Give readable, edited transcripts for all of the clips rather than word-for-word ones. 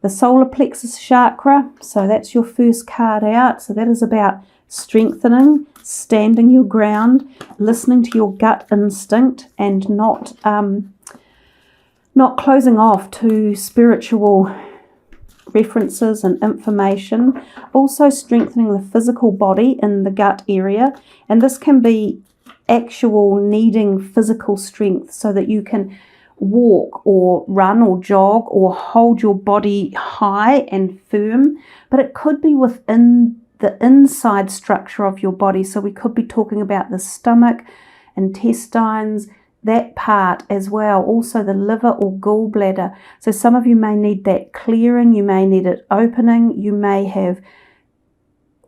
The solar plexus chakra, so that's your first card out. So that is about strengthening, standing your ground, listening to your gut instinct, and not closing off to spiritual references and information. Also strengthening the physical body in the gut area, and this can be actual needing physical strength so that you can walk or run or jog or hold your body high and firm. But it could be within the inside structure of your body, so we could be talking about the stomach, intestines, that part as well, also the liver or gallbladder. So some of you may need that clearing, you may need it opening, you may have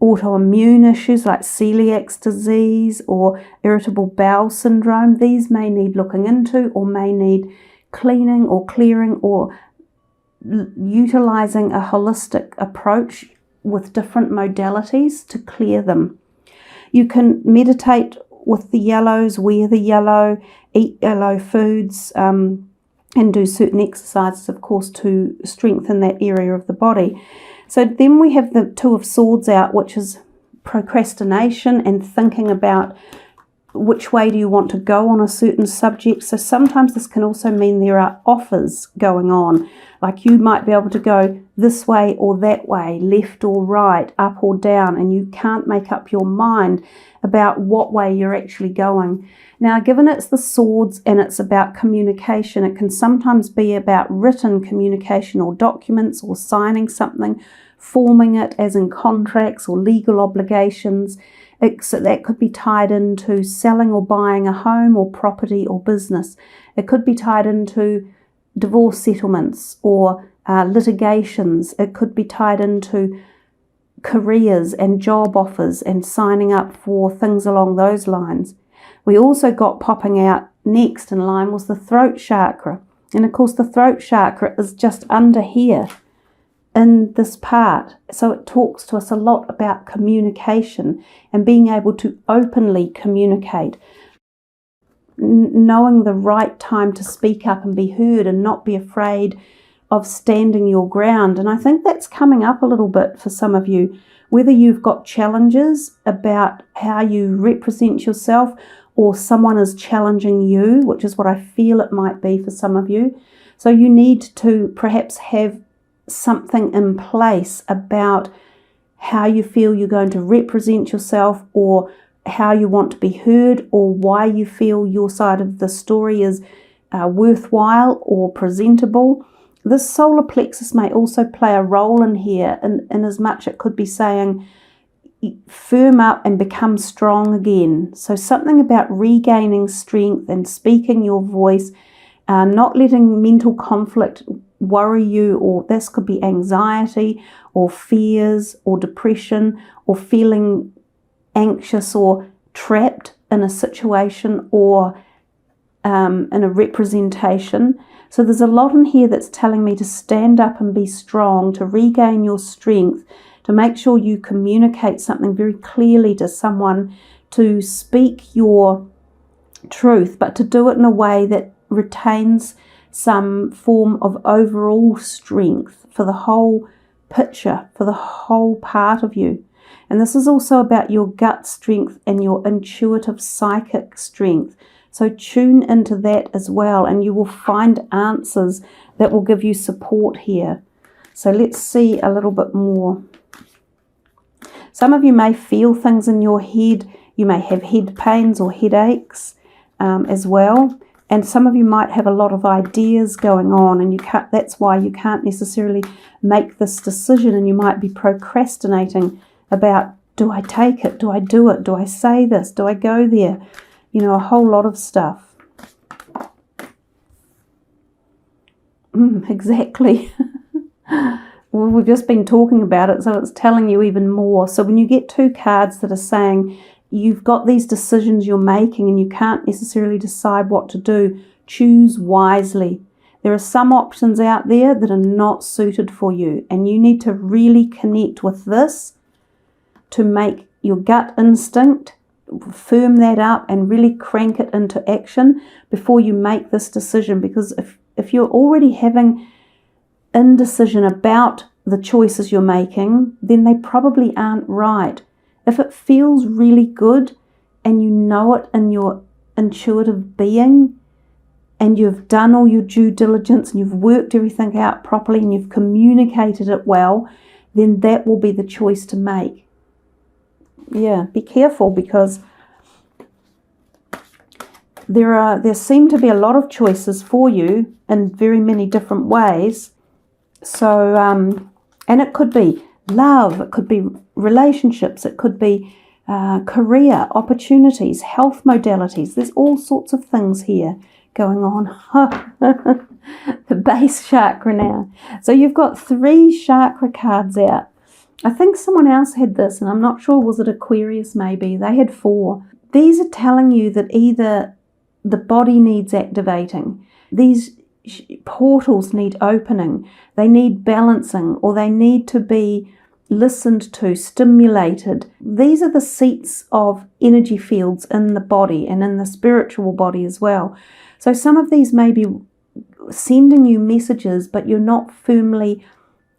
autoimmune issues like celiac disease or irritable bowel syndrome. These may need looking into, or may need cleaning or clearing, or utilizing a holistic approach with different modalities to clear them. You can meditate with the yellows, wear the yellow, eat yellow foods, and do certain exercises, of course, to strengthen that area of the body. So then we have the Two of Swords out, which is procrastination and thinking about which way do you want to go on a certain subject. So sometimes this can also mean there are offers going on, like you might be able to go this way or that way, left or right, up or down, and you can't make up your mind about what way you're actually going. Now, given it's the swords and it's about communication, it can sometimes be about written communication or documents or signing something, forming it as in contracts or legal obligations. So that could be tied into selling or buying a home or property or business. It could be tied into divorce settlements or litigations. It could be tied into careers and job offers and signing up for things along those lines. We also got popping out next in line was the throat chakra. And of course the throat chakra is just under here in this part. So it talks to us a lot about communication and being able to openly communicate, knowing the right time to speak up and be heard and not be afraid of standing your ground. And I think that's coming up a little bit for some of you, whether you've got challenges about how you represent yourself or someone is challenging you, which is what I feel it might be for some of you. So you need to perhaps have something in place about how you feel you're going to represent yourself, or how you want to be heard, or why you feel your side of the story is worthwhile or presentable. This solar plexus may also play a role in here, in as much it could be saying firm up and become strong again. So something about regaining strength and speaking your voice, not letting mental conflict worry you, or this could be anxiety or fears or depression or feeling anxious or trapped in a situation or in a representation. So there's a lot in here that's telling me to stand up and be strong, to regain your strength, to make sure you communicate something very clearly to someone, to speak your truth, but to do it in a way that retains some form of overall strength for the whole picture, for the whole part of you. And this is also about your gut strength and your intuitive psychic strength. So tune into that as well, and you will find answers that will give you support here. So let's see a little bit more. Some of you may feel things in your head. You may have head pains or headaches as well. And some of you might have a lot of ideas going on, and that's why you can't necessarily make this decision, and you might be procrastinating about, do I take it? Do I do it? Do I say this? Do I go there? You know, a whole lot of stuff. Exactly. Well, we've just been talking about it, so it's telling you even more. So when you get two cards that are saying you've got these decisions you're making and you can't necessarily decide what to do, choose wisely. There are some options out there that are not suited for you, and you need to really connect with this to make your gut instinct, firm that up and really crank it into action before you make this decision. Because if you're already having indecision about the choices you're making, then they probably aren't right. If it feels really good and you know it in your intuitive being, and you've done all your due diligence and you've worked everything out properly and you've communicated it well, then that will be the choice to make. Yeah, be careful, because there seem to be a lot of choices for you in very many different ways. So, and it could be love, it could be relationships, it could be career opportunities, health modalities. There's all sorts of things here going on. The base chakra now. So you've got 3 chakra cards out. I think someone else had this, and I'm not sure, was it Aquarius maybe? They had 4. These are telling you that either the body needs activating, these portals need opening, they need balancing, or they need to be listened to, stimulated. These are the seats of energy fields in the body and in the spiritual body as well. So some of these may be sending you messages, but you're not firmly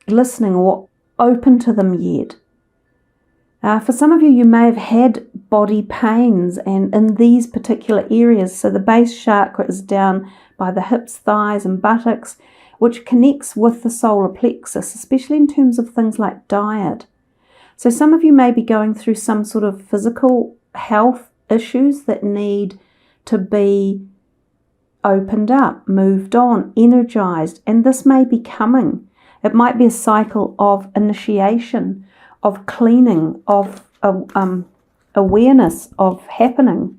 listening or open to them yet. For some of you, you may have had body pains and in these particular areas. So the base chakra is down by the hips, thighs and buttocks, which connects with the solar plexus, especially in terms of things like diet. So some of you may be going through some sort of physical health issues that need to be opened up, moved on, energized, and this may be coming. It might be a cycle of initiation, of cleaning, of awareness of happening.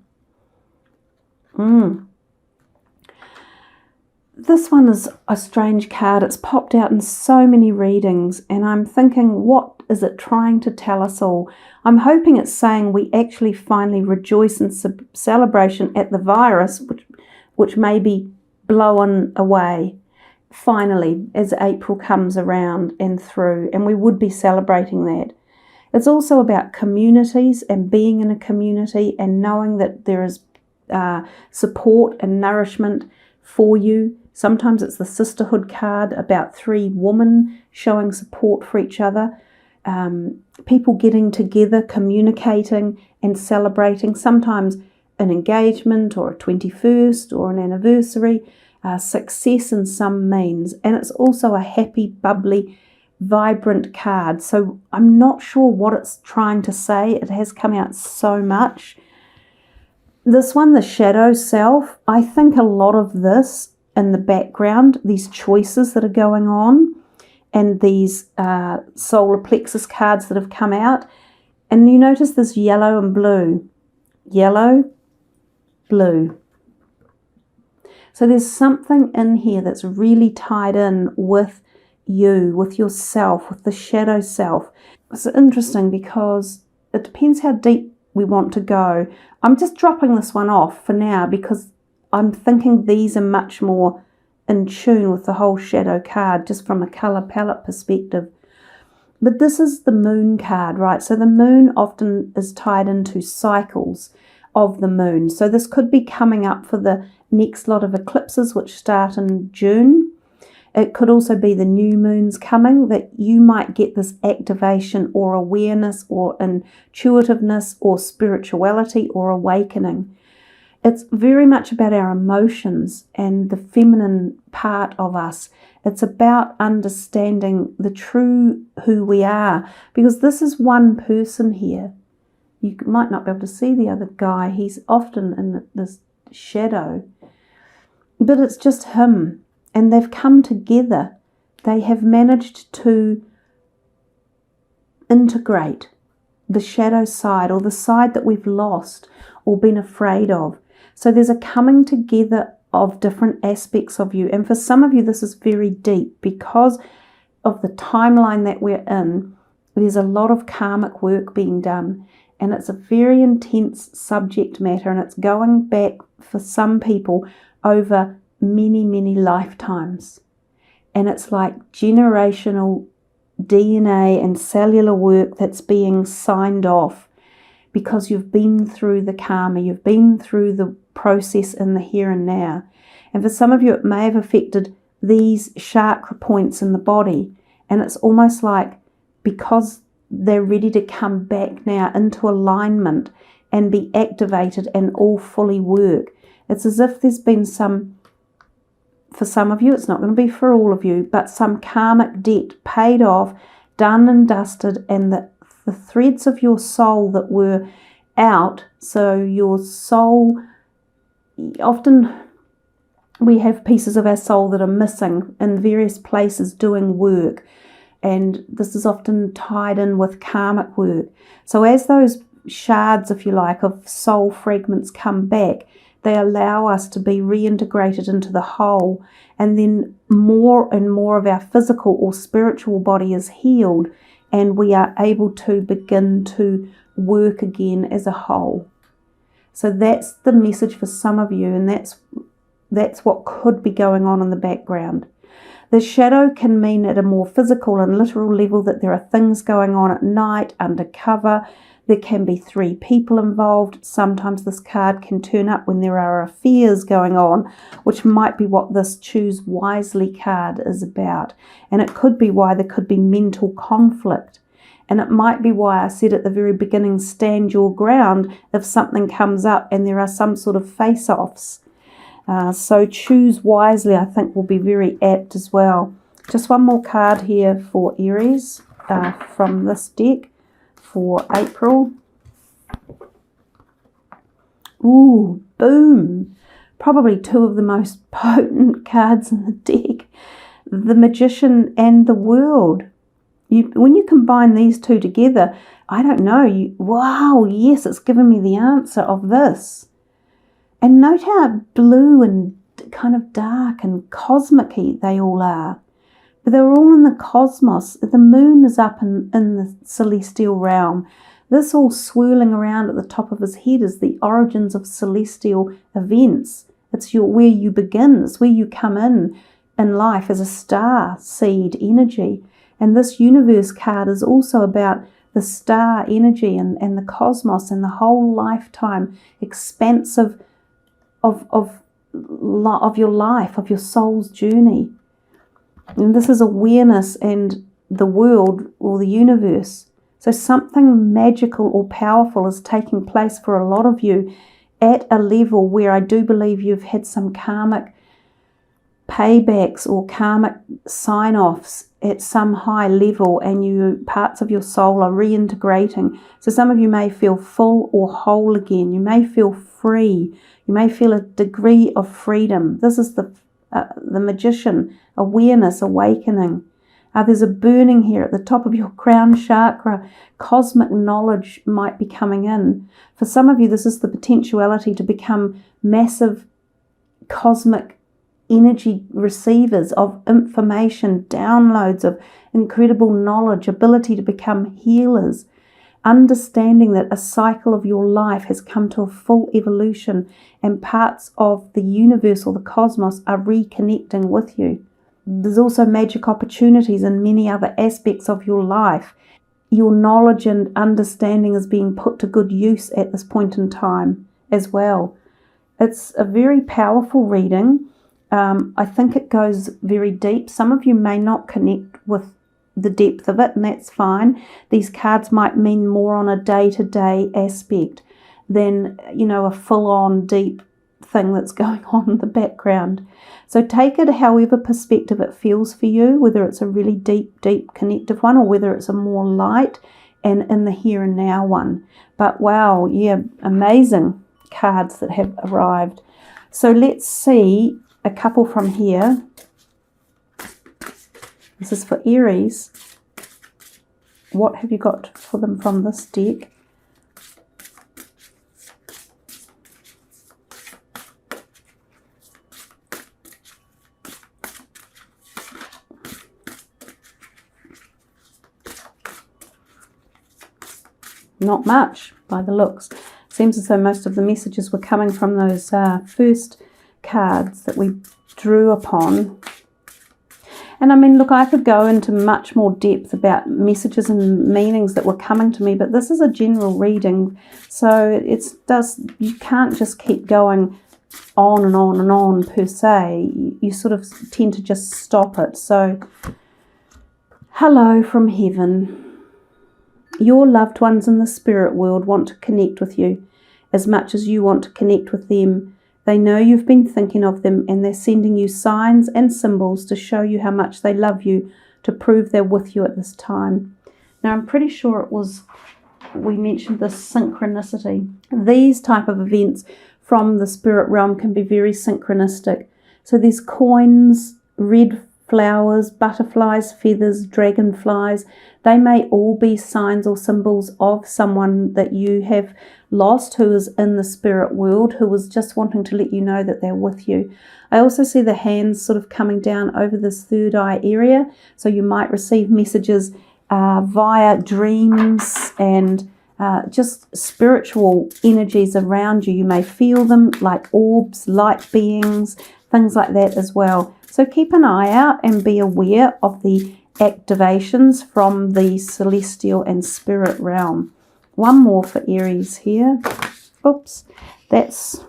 This one is a strange card. It's popped out in so many readings, and I'm thinking, what is it trying to tell us all? I'm hoping it's saying we actually finally rejoice in celebration at the virus, which may be blown away finally as April comes around and through, and we would be celebrating that. It's also about communities and being in a community and knowing that there is support and nourishment for you. Sometimes it's the sisterhood card, about 3 women showing support for each other, people getting together, communicating and celebrating, sometimes an engagement or a 21st or an anniversary, success in some means. And it's also a happy, bubbly, vibrant card. So I'm not sure what it's trying to say. It has come out so much. This one, the shadow self, I think a lot of this in the background, these choices that are going on, and these solar plexus cards that have come out, and you notice this yellow and blue. Yellow, blue. So there's something in here that's really tied in with you, with yourself, with the shadow self. It's interesting because it depends how deep we want to go. I'm just dropping this one off for now because I'm thinking these are much more in tune with the whole shadow card, just from a colour palette perspective. But this is the moon card, right? So the moon often is tied into cycles of the moon. So this could be coming up for the next lot of eclipses, which start in June. It could also be the new moons coming, that you might get this activation or awareness or intuitiveness or spirituality or awakening. It's very much about our emotions and the feminine part of us. It's about understanding the true who we are, because this is one person here. You might not be able to see the other guy. He's often in this shadow, but it's just him. And they've come together. They have managed to integrate the shadow side, or the side that we've lost or been afraid of. So there's a coming together of different aspects of you. And for some of you, this is very deep because of the timeline that we're in. There's a lot of karmic work being done, and it's a very intense subject matter, and it's going back for some people over many, many lifetimes. And it's like generational DNA and cellular work that's being signed off because you've been through the karma, you've been through the process in the here and now. And for some of you, it may have affected these chakra points in the body. And it's almost like, because they're ready to come back now into alignment and be activated and all fully work. It's as if there's been some, for some of you, it's not going to be for all of you, but some karmic debt paid off, done and dusted, and the threads of your soul that were out. So your soul, often we have pieces of our soul that are missing in various places doing work, and this is often tied in with karmic work. So as those shards, if you like, of soul fragments come back, they allow us to be reintegrated into the whole, and then more and more of our physical or spiritual body is healed, and we are able to begin to work again as a whole. So that's the message for some of you, and that's what could be going on in the background. The shadow can mean at a more physical and literal level that there are things going on at night, undercover. There can be 3 people involved. Sometimes this card can turn up when there are affairs going on, which might be what this Choose Wisely card is about. And it could be why there could be mental conflict. And it might be why I said at the very beginning, stand your ground if something comes up and there are some sort of face-offs. So Choose Wisely, I think, will be very apt as well. Just one more card here for Aries from this deck for April. Ooh, boom. Probably 2 of the most potent cards in the deck. The Magician and the World. When you combine these 2 together, I don't know, wow, yes, it's given me the answer of this. And note how blue and kind of dark and cosmic-y they all are. But they're all in the cosmos. The moon is up in the celestial realm. This all swirling around at the top of his head is the origins of celestial events. It's where you begin. It's where you come in life as a star seed energy. And this universe card is also about the star energy and the cosmos and the whole lifetime expansive of your life, of your soul's journey. And this is awareness and the world or the universe. So something magical or powerful is taking place for a lot of you at a level where I do believe you've had some karmic paybacks or karmic sign-offs at some high level, and parts of your soul are reintegrating. So some of you may feel full or whole again. You may feel free. You may feel a degree of freedom. This is the Magician, awareness, awakening. There's a burning here at the top of your crown chakra. Cosmic knowledge might be coming in. For some of you, this is the potentiality to become massive cosmic energy receivers of information, downloads of incredible knowledge, ability to become healers, understanding that a cycle of your life has come to a full evolution and parts of the universe or the cosmos are reconnecting with you. There's also magic opportunities in many other aspects of your life. Your knowledge and understanding is being put to good use at this point in time as well. It's a very powerful reading. I think it goes very deep. Some of you may not connect with the depth of it, and that's fine. These cards might mean more on a day-to-day aspect than, a full-on deep thing that's going on in the background. So take it however perspective it feels for you, whether it's a really deep connective one or whether it's a more light and in the here and now one. But wow, yeah, amazing cards that have arrived. So let's see a couple from here. This is for Aries. What have you got for them from this deck? Not much by the looks. Seems as though most of the messages were coming from those first cards that we drew upon. And I mean, look, I could go into much more depth about messages and meanings that were coming to me, but this is a general reading, so you can't just keep going on and on and on per se. You sort of tend to just stop it. So, hello from heaven. Your loved ones in the spirit world want to connect with you as much as you want to connect with them. They know you've been thinking of them, and they're sending you signs and symbols to show you how much they love you, to prove they're with you at this time. Now, I'm pretty sure we mentioned this synchronicity. These type of events from the spirit realm can be very synchronistic. So there's coins, red flowers, butterflies, feathers, dragonflies. They may all be signs or symbols of someone that you have lost who is in the spirit world, who was just wanting to let you know that they're with you. I also see the hands sort of coming down over this third eye area. So you might receive messages via dreams and just spiritual energies around you. You may feel them like orbs, light beings, things like that as well. So keep an eye out and be aware of the activations from the celestial and spirit realm. One more for Aries here. Oops, that's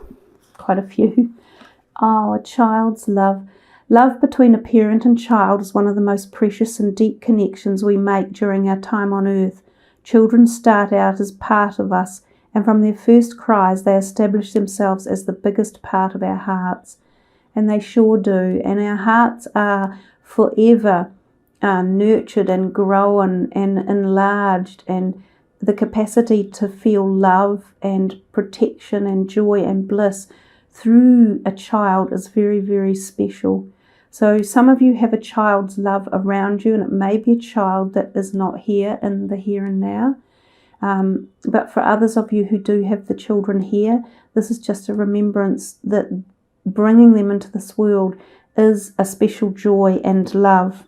quite a few. Oh, a child's love. Love between a parent and child is one of the most precious and deep connections we make during our time on earth. Children start out as part of us, and from their first cries they establish themselves as the biggest part of our hearts. And they sure do. And our hearts are forever nurtured and grown and enlarged, and the capacity to feel love and protection and joy and bliss through a child is very, very special. So some of you have a child's love around you, and it may be a child that is not here in the here and now. But for others of you who do have the children here, this is just a remembrance that bringing them into this world is a special joy and love.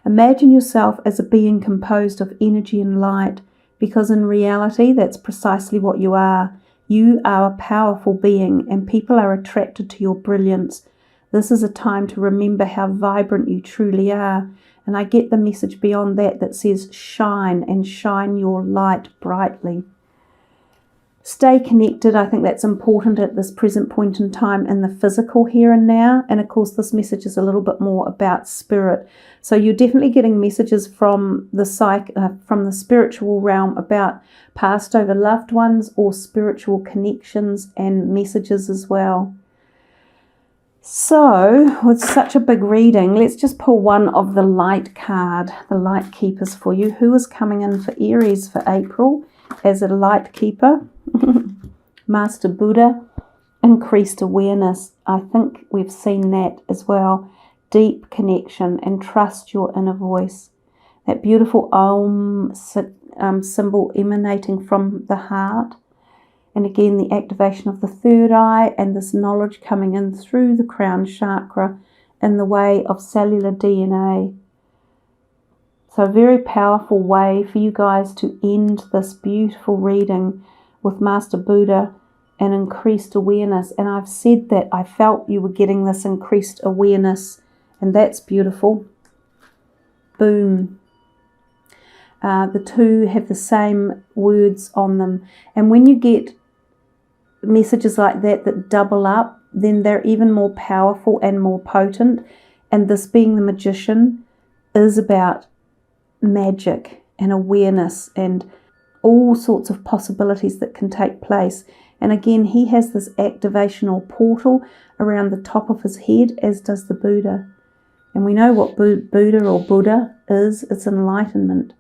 Imagine yourself as a being composed of energy and light, because in reality that's precisely what you are. You are a powerful being, and people are attracted to your brilliance. This is a time to remember how vibrant you truly are. And I get the message beyond that says shine, and shine your light brightly. Stay connected. I think that's important at this present point in time in the physical here and now. And of course, this message is a little bit more about spirit. So you're definitely getting messages from the from the spiritual realm about passed over loved ones or spiritual connections and messages as well. So with such a big reading, let's just pull one of the light card, the light keepers for you. Who is coming in for Aries for April as a light keeper? Master Buddha, increased awareness. I think we've seen that as well. Deep connection and trust your inner voice. That beautiful Om symbol emanating from the heart. And again, the activation of the third eye and this knowledge coming in through the crown chakra in the way of cellular DNA. So a very powerful way for you guys to end this beautiful reading with Master Buddha and increased awareness. And I've said that I felt you were getting this increased awareness, and that's beautiful. Boom. The two have the same words on them. And when you get messages like that double up, then they're even more powerful and more potent. And this being the magician is about magic and awareness and all sorts of possibilities that can take place. And again, he has this activational portal around the top of his head, as does the Buddha. And we know what Buddha or Buddha is. It's enlightenment.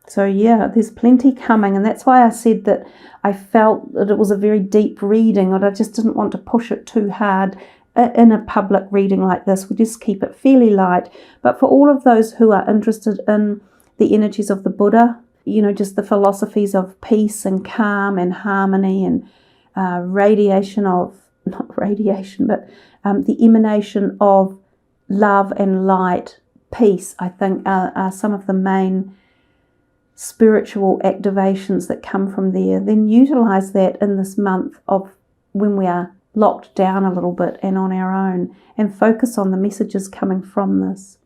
So yeah, there's plenty coming, and that's why I said that I felt that it was a very deep reading, and I just didn't want to push it too hard in a public reading like this. We just keep it fairly light. But for all of those who are interested in the energies of the Buddha, you know, just the philosophies of peace and calm and harmony and the emanation of love and light, peace, I think are some of the main spiritual activations that come from there. Then utilize that in this month of when we are locked down a little bit and on our own, and focus on the messages coming from this.